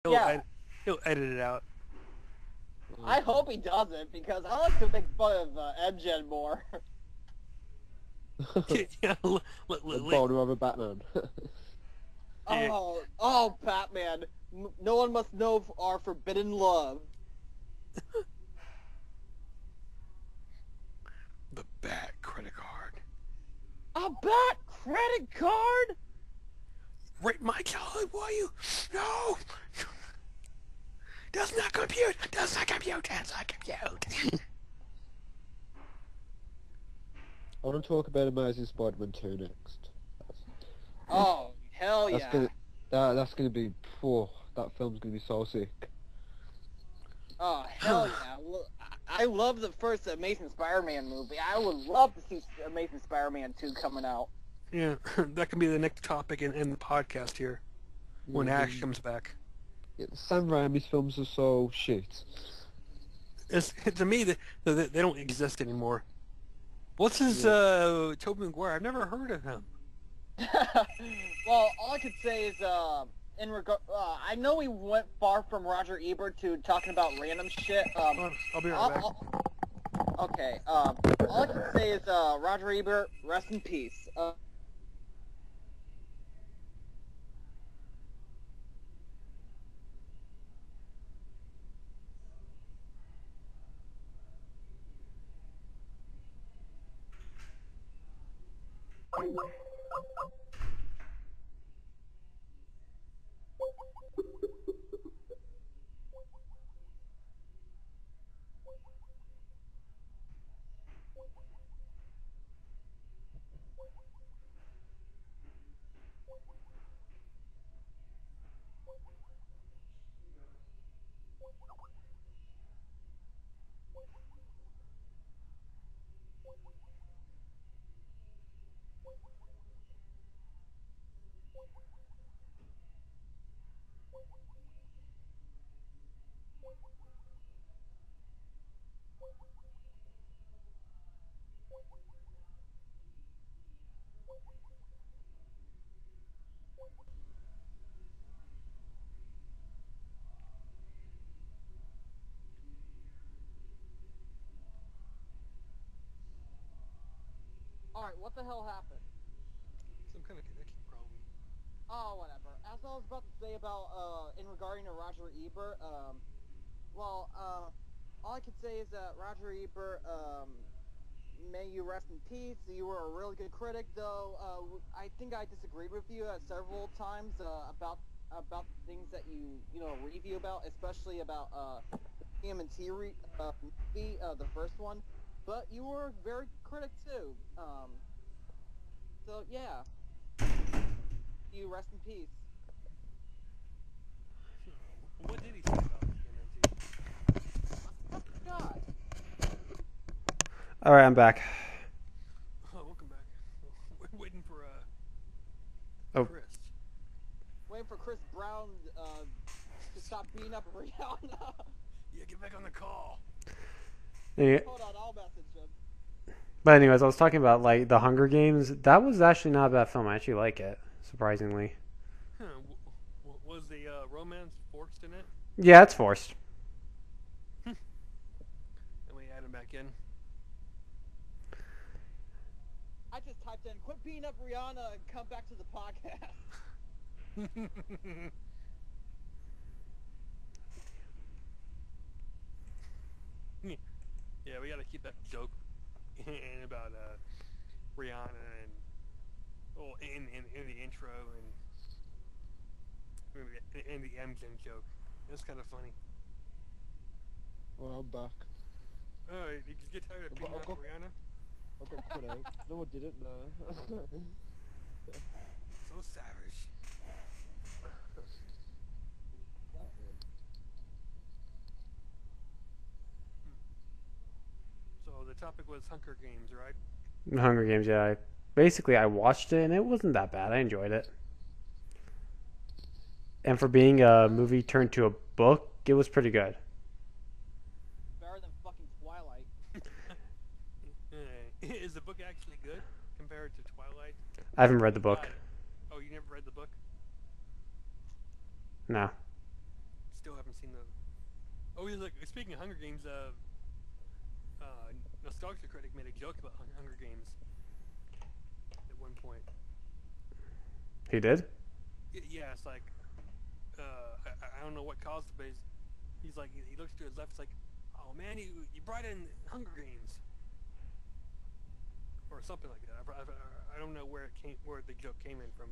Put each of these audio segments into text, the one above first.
Yeah, He'll edit it out. I hope he doesn't, because I like to make fun of MJ more. Yeah, The bottom of a Batman. Yeah. Oh, Batman. No one must know of our forbidden love. The Bat credit card. A Bat credit card? Right, Michael, why you? No! Does not compute! Does not compute! Does not compute! I want to talk about Amazing Spider-Man 2 next. Oh, hell That's yeah. that's gonna be. Oh, that film's gonna be so sick. Oh, hell yeah. Look, I love the first Amazing Spider-Man movie. I would love to see Amazing Spider-Man 2 coming out. Yeah, that can be the next topic in the podcast here when Yeah, Ash comes back. Yeah, Sam Raimi's films are so shit. To me, they don't exist anymore. What's his Tobey Maguire? I've never heard of him. Well, all I could say is, in regard, I know we went far from Roger Ebert to talking about random shit. I'll be right back. Okay, all I can say is, Roger Ebert, rest in peace. Alright, what the hell happened? Some kind of connection problem. Oh, whatever. As I was about to say about, in regarding to Roger Ebert, well, all I can say is that Roger Ebert, may you rest in peace. You were a really good critic, though. I think I disagreed with you at several times, about things that you know, review about, especially about, TMNT movie, the first one. But you were a very critic, too. So, yeah. You rest in peace. What did he say about TMNT? I forgot. All right, I'm back. Oh, welcome back. We're waiting for Oh. Chris. Waiting for Chris Brown to stop beating up Rihanna. Yeah, get back on the call. Anyway, Hold on, I'll message him. but anyways, I was talking about like the Hunger Games. That was actually not a bad film. I actually like it, surprisingly. Huh, was the romance forced in it? Yeah, it's forced. Then we add him back in. I just typed in, quit beating up Rihanna and come back to the podcast. Yeah, we gotta keep that joke in about Rihanna and in the intro and in the MJ joke. That's kind of funny. Well, I'm back. Oh, did you get tired of beating up Rihanna? I got put out. No, I didn't. No. So savage. So the topic was Hunger Games, right? The Hunger Games. Yeah, basically I watched it and it wasn't that bad. I enjoyed it. And for being a movie turned to a book, it was pretty good. Better than fucking Twilight. Is the book actually good compared to Twilight? I haven't read the book. Oh, you never read the book? No. Oh, he's like speaking of Hunger Games. Nostalgia Critic made a joke about Hunger Games at one point. He did? Yeah, it's like I don't know what caused it, but he's like he looks to his left. It's like, oh man, you brought in Hunger Games or something like that. I don't know where the joke came in from.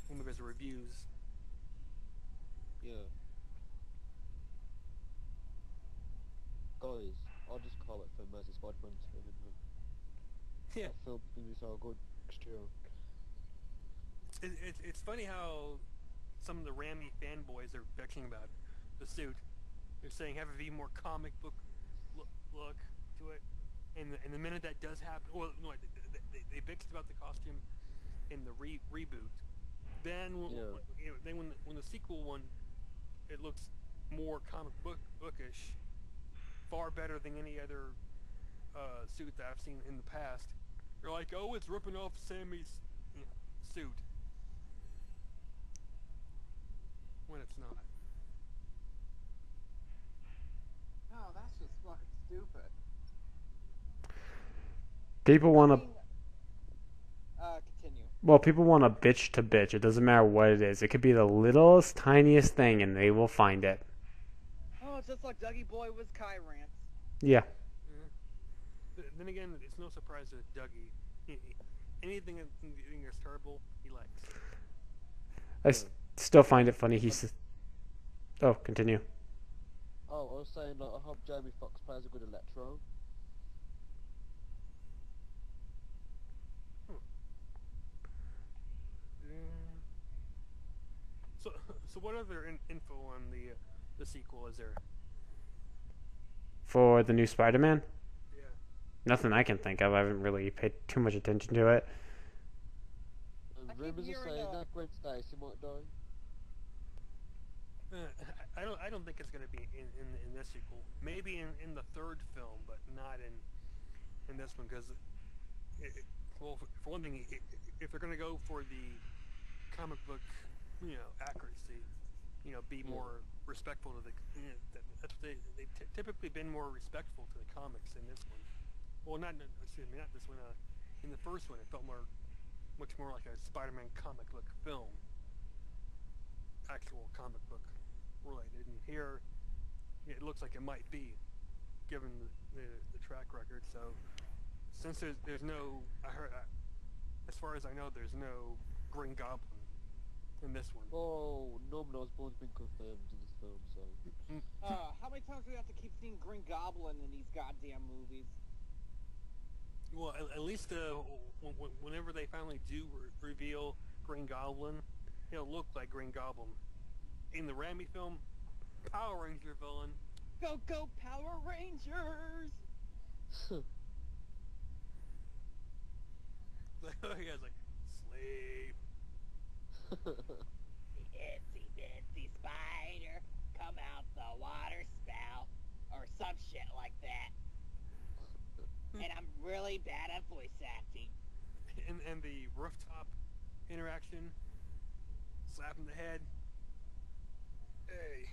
One of his reviews. Yeah. Guys, I just can't wait for Amazing Spider-Man 2. Yeah, That film's gonna be so good next year. it's funny how some of the Ramy fanboys are bitching about the suit. They're saying have a be more comic book look to it, and the minute that does happen, well, no, they bitched about the costume in the reboot. Then, then when the sequel one, it looks more comic bookish, far better than any other suit that I've seen in the past. They're like, oh, it's ripping off Sammy's suit, when it's not. No, that's just fucking stupid. People want to. Continue. Well, people want to bitch to bitch. It doesn't matter what it is. It could be the littlest, tiniest thing, and they will find it. Oh, it's just like Dougie Boy with Kai rants. Yeah. Then again, it's no surprise that Dougie, anything that's terrible, he likes. I still find it funny. He says, "Oh, continue." Oh, I was saying, like, I hope Jamie Foxx plays a good Electro. So what other info on the sequel is there? For the new Spider-Man, Yeah. nothing I can think of. I haven't really paid too much attention to it. And I keep rumours are hearing, saying that Gwen Stacy might die. I don't think it's gonna be in this sequel. Maybe in the third film, but not in this one because, well, for one thing, if they're gonna go for the comic book, accuracy, be more respectful to the. That's what they typically been more respectful to the comics in this one. Well, not excuse me, not this one. In the first one, it felt much more like a Spider-Man comic book film, actual comic book related. And here, it looks like it might be, given the track record. So, since there's no, as far as I know, there's no Green Goblin in this one. Oh, Norman Osborn's been confirmed in this film, so... How many times do we have to keep seeing Green Goblin in these goddamn movies? Well, at least whenever they finally do reveal Green Goblin, he'll look like Green Goblin. In the Ramy film, Power Ranger villain. Go, go, Power Rangers! He has like, slave. Itsy bitsy spider, come out the water spout, or some shit like that. And I'm really bad at voice acting. And the rooftop interaction, slap in the head. Hey,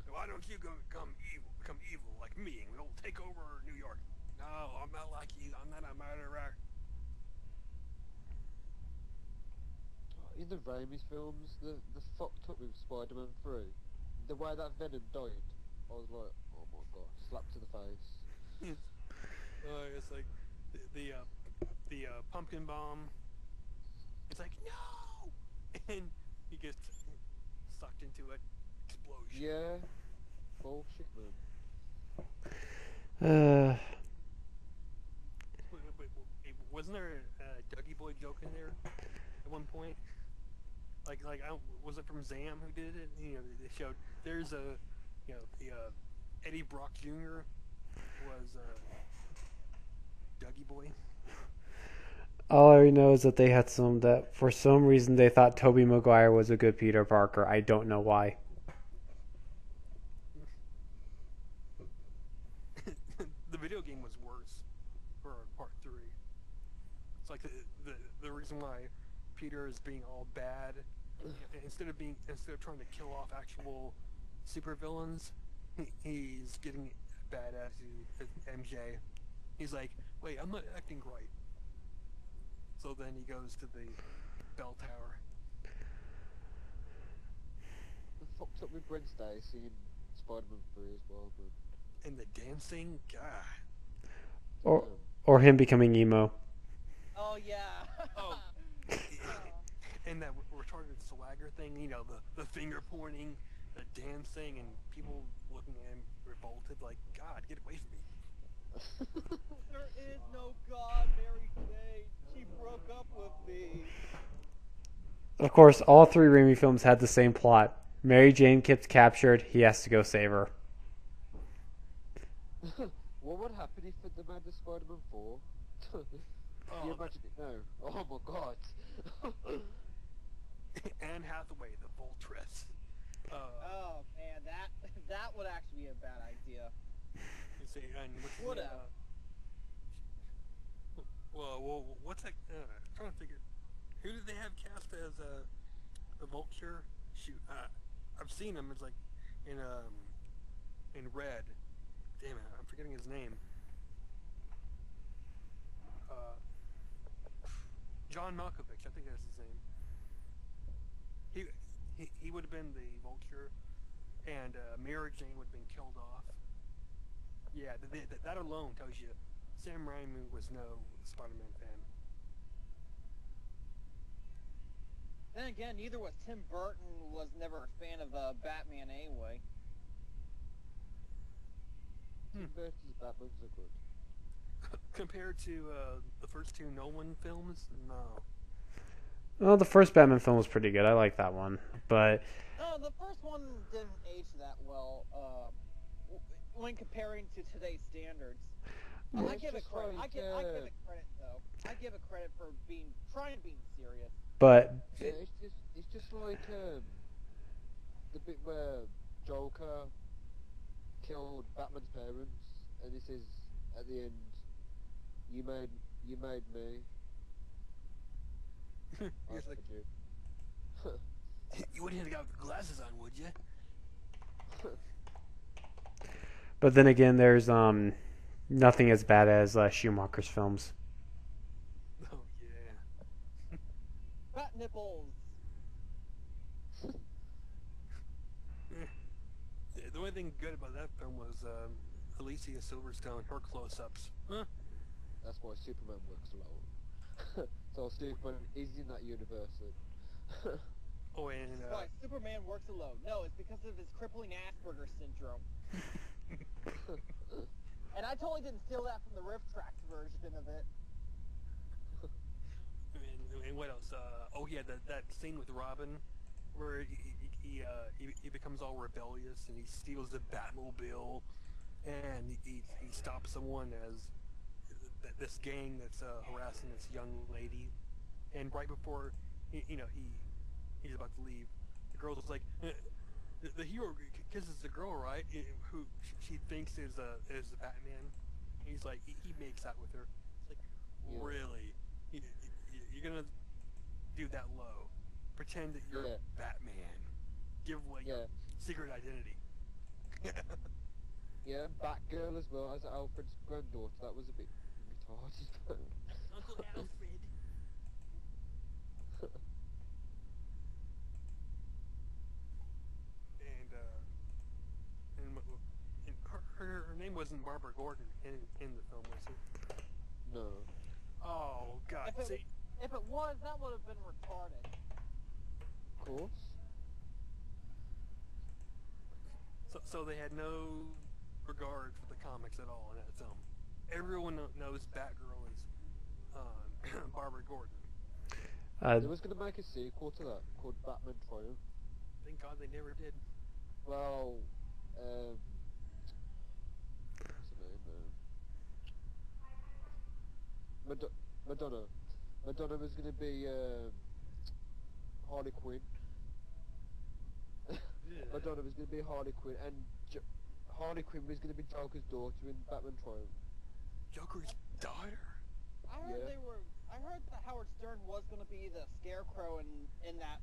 why don't you become evil like me, and we'll take over New York? No, I'm not like you. I'm not a murderer. In the Raimi films, the fucked up with Spider-Man 3, the way that Venom died, I was like, oh my god, slap to the face. It's like the pumpkin bomb. It's like no, and he gets sucked into it. Explosion. Yeah, bullshit, man. Wasn't there a Dougie Boy joke in there at one point? Like was it from Zam who did it? They showed there's the Eddie Brock Jr. was Dougie Boy. All I know is that they had that for some reason they thought Tobey Maguire was a good Peter Parker. I don't know why. The video game was worse for part 3. It's like the reason why Peter is being all bad instead of trying to kill off actual supervillains, he's getting a bad attitude at MJ. He's like, wait, I'm not acting right. So then he goes to the bell tower. It fucked up with Gwen Stacy in Spider-Man 3 as well, but... And the dancing, God. Or or him becoming emo. Oh yeah. Oh. And that retarded swagger thing, you know, the finger pointing, the dancing, and people looking at him revolted, like, God, get away from me. There is no God, Mary Jane. She broke up with me. Of course, all three Raimi films had the same plot. Mary Jane gets captured. He has to go save her. What would happen if they made the Spider-Man 4? Can you imagine it now? Oh my god. Anne Hathaway, the Voltress. Oh man, that would actually be a bad idea. You see, and what's Would the, have. well, what's that? I'm trying to figure. Who did they have cast as the Vulture? Shoot, I've seen him. It's like in Red. Damn it, I'm forgetting his name. John Malkovich, I think that's his name. He would have been the Vulture, and Mary Jane would have been killed off. Yeah, that alone tells you Sam Raimi was no Spider-Man fan. Then again, neither was Tim Burton. Was never a fan of Batman anyway. Tim Burton's Batman's are good. Compared to the first two Nolan films, no. Well, the first Batman film was pretty good. I like that one, but No, the first one didn't age that well. When comparing to today's standards, Well, I it's give it just credit. like, I give it credit though. I give it credit for trying to be serious. but Yeah, it's just like the bit where Joker killed Batman's parents, and he says at the end, "You made me. I He's like, made you." you wouldn't have got glasses on, would you? but then again, there's nothing as bad as Schumacher's films. Oh yeah. Bat nipples. The only thing good about that film was Alicia Silverstone, her close-ups. Huh? That's why Superman works alone. So Superman is in that universe. Oh, and Why Superman works alone? No, it's because of his crippling Asperger's syndrome. And I totally didn't steal that from the Riff Tracks version of it. and what else? Oh yeah, that scene with Robin, where he becomes all rebellious and he steals the Batmobile, and he stops someone as this gang that's harassing this young lady, and right before he's about to leave, the girl's like, the hero kisses the girl, right? Who she thinks is the Batman. He's like, he makes out with her. It's like, Yeah. really? You're gonna do that low? Pretend that you're Yeah. Batman? Give away your secret identity? Yeah, Batgirl as well as Alfred's granddaughter. That was a bit retarded. Uncle Alfred. And her name wasn't Barbara Gordon in the film, was it? No. Oh God! See, If it was, that would have been retarded. Of course. so they had no regard for the comics at all in that film. Everyone knows Batgirl is Barbara Gordon. They was gonna make a sequel to that called Batman Triumph. Thank God they never did. Well, what's her name? Madonna. Madonna was gonna be Harley Quinn. Madonna was gonna be Harley Quinn, and Harley Quinn was gonna be Joker's daughter in Batman Triumph. Joker's daughter? I heard that Howard Stern was going to be the Scarecrow in that